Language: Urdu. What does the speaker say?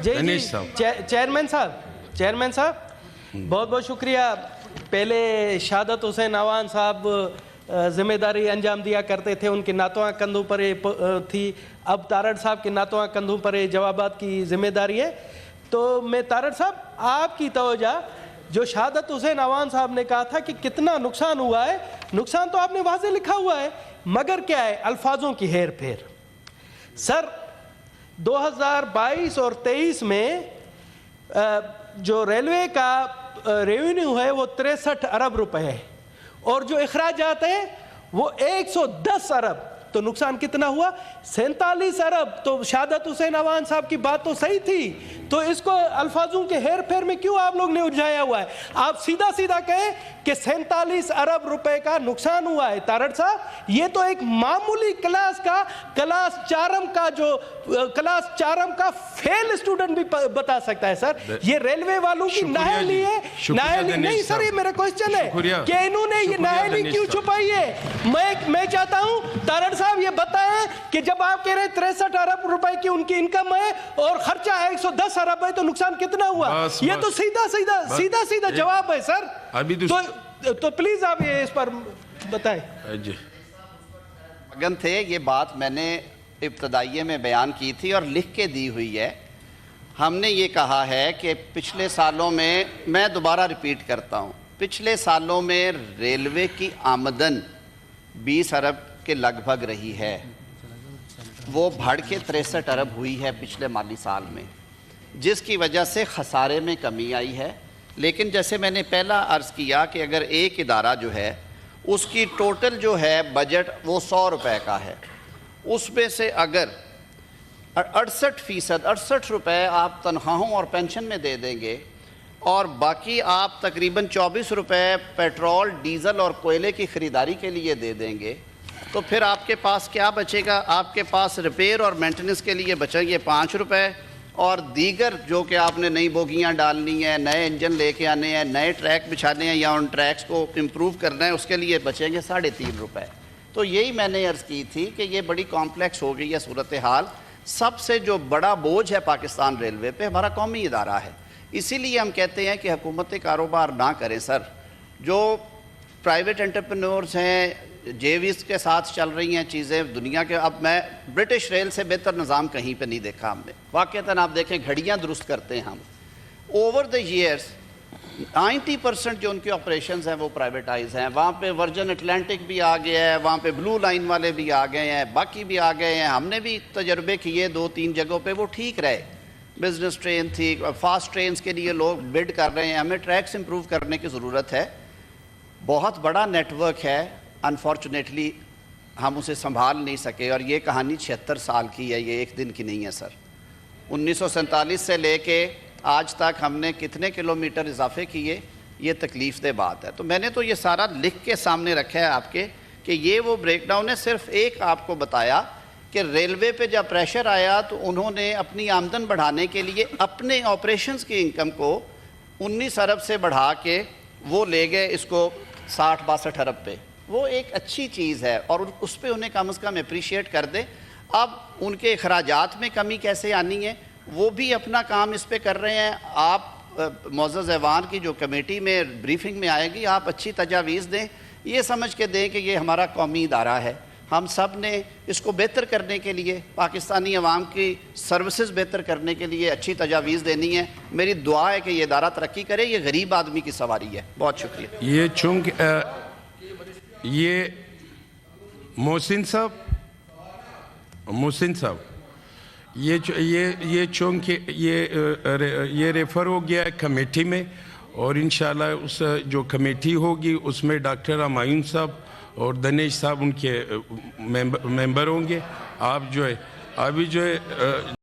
دنیش صاحب چیئرمین صاحب بہت بہت شکریہ. پہلے شہادت حسین عوان صاحب ذمہ داری انجام دیا کرتے تھے, ان کے ناتواں کندھوں پر تھی. اب تارڑ صاحب کے ناتواں کندھوں پر جوابات کی ذمہ داری ہے. تو میں تارڑ صاحب آپ کی توجہ, جو شہادت حسین عوان صاحب نے کہا تھا کہ کتنا نقصان ہوا ہے, نقصان تو آپ نے واضح لکھا ہوا ہے, مگر کیا ہے الفاظوں کی ہیر پھیر. سر 2022 اور 23 میں جو ریلوے کا ریونیو ہے وہ 63 ارب روپے ہے, اور جو اخراجات ہیں وہ 110 ارب. تو نقصان کتنا ہوا؟ 47 ارب. تو شہادت حسین عوان صاحب کی بات تو صحیح تھی, تو اس کو الفاظوں کے ہیر پھیر میں کیوں آپ لوگ نے الجھایا ہوا ہے؟ آپ سیدھا سیدھا کہیں کہ 47 ارب روپے کا نقصان ہوا ہے. تارڑ صاحب یہ تو ایک معمولی کلاس چارم کا فیل اسٹوڈنٹ بھی بتا سکتا ہے سر. یہ ریلوے والوں کی نااہلی ہے. نہیں سر, یہ میرا کوشچن ہے کہ انہوں نے یہ نااہلی کیوں چھپائی ہے. میں چاہتا ہوں تارڑ صاحب یہ بتائیں کہ جب آپ کہہ رہے ہیں 63 ارب روپے کی ان کی انکم ہے اور خرچہ ہے 110 ارب ہے, تو نقصان کتنا ہوا؟ یہ تو سیدھا جواب ہے سر. تو پلیز آپ یہ اس پر بتائیں. مگن تھے, یہ بات میں نے ابتدائیے میں بیان کی تھی اور لکھ کے دی ہوئی ہے. ہم نے یہ کہا ہے کہ پچھلے سالوں میں دوبارہ ریپیٹ کرتا ہوں, پچھلے سالوں میں ریلوے کی آمدن 20 ارب کے لگ بھگ رہی ہے, وہ بڑھ کے 63 ارب ہوئی ہے پچھلے مالی سال میں, جس کی وجہ سے خسارے میں کمی آئی ہے. لیکن جیسے میں نے پہلا عرض کیا کہ اگر ایک ادارہ جو ہے اس کی ٹوٹل جو ہے بجٹ وہ 100 روپے کا ہے, اس میں سے اگر 68% روپے آپ تنخواہوں اور پینشن میں دے دیں گے اور باقی آپ تقریباً 24 روپے پیٹرول, ڈیزل اور کوئلے کی خریداری کے لیے دے دیں گے, تو پھر آپ کے پاس کیا بچے گا؟ آپ کے پاس ریپیئر اور مینٹیننس کے لیے بچیں گے 5 روپے, اور دیگر جو کہ آپ نے نئی بوگیاں ڈالنی ہیں, نئے انجن لے کے آنے ہیں, نئے ٹریک بچھانے ہیں یا ان ٹریکس کو امپروو کرنا ہے, اس کے لیے بچیں گے 3.5 روپے. تو یہی میں نے عرض کی تھی کہ یہ بڑی کمپلیکس ہو گئی ہے صورتحال. سب سے جو بڑا بوجھ ہے پاکستان ریلوے پہ ہمارا قومی ادارہ ہے. اسی لیے ہم کہتے ہیں کہ حکومت کاروبار نہ کریں سر. جو پرائیویٹ انٹرپرینورز ہیں, جے ویز کے ساتھ چل رہی ہیں چیزیں دنیا کے, اب میں برٹش ریل سے بہتر نظام کہیں پہ نہیں دیکھا ہم نے. واقعتاً آپ دیکھیں گھڑیاں درست کرتے ہیں ہم. اوور دا ایئرز 90% جو ان کے آپریشنز ہیں وہ پرائیویٹائز ہیں. وہاں پہ ورجن اٹلانٹک بھی آ گیا ہے, وہاں پہ بلو لائن والے بھی آ گئے ہیں, باقی بھی آ گئے ہیں. ہم نے بھی تجربے کیے 2-3 جگہوں پہ, وہ ٹھیک رہے. بزنس ٹرین تھی, فاسٹ ٹرینز کے لیے لوگ بڈ کر رہے ہیں. ہمیں ٹریکس امپروو کرنے کی ضرورت ہے. بہت بڑا نیٹ ورک ہے, انفارچونیٹلی ہم اسے سنبھال نہیں سکے, اور یہ کہانی 76 سال کی ہے, یہ ایک دن کی نہیں ہے سر. 1947 سے لے کے آج تک ہم نے کتنے کلومیٹر اضافے کیے, یہ تکلیف دہ بات ہے. تو میں نے تو یہ سارا لکھ کے سامنے رکھا ہے آپ کے کہ یہ وہ بریک ڈاؤن ہے. صرف ایک آپ کو بتایا کہ ریلوے پہ جب پریشر آیا تو انہوں نے اپنی آمدن بڑھانے کے لیے اپنے آپریشنز کی انکم کو 19 ارب سے بڑھا کے وہ لے گئے اس کو 60-62 ارب پہ. وہ ایک اچھی چیز ہے اور اس پہ انہیں کم از کم اپریشیٹ کر دے. اب ان کے اخراجات میں کمی کیسے آنی ہے وہ بھی اپنا کام اس پہ کر رہے ہیں. آپ معزز ایوان کی جو کمیٹی میں بریفنگ میں آئے گی, آپ اچھی تجاویز دیں, یہ سمجھ کے دیں کہ یہ ہمارا قومی ادارہ ہے. ہم سب نے اس کو بہتر کرنے کے لیے, پاکستانی عوام کی سروسز بہتر کرنے کے لیے اچھی تجاویز دینی ہے. میری دعا ہے کہ یہ ادارہ ترقی کرے. یہ غریب آدمی کی سواری ہے. بہت شکریہ. یہ چونکہ یہ محسن صاحب یہ چونکہ یہ ریفر ہو گیا ہے کمیٹی میں, اور انشاءاللہ اس جو کمیٹی ہوگی اس میں ڈاکٹر ہمایون صاحب اور دنیش صاحب ان کے ممبر ہوں گے. آپ جو ہے ابھی جو ہے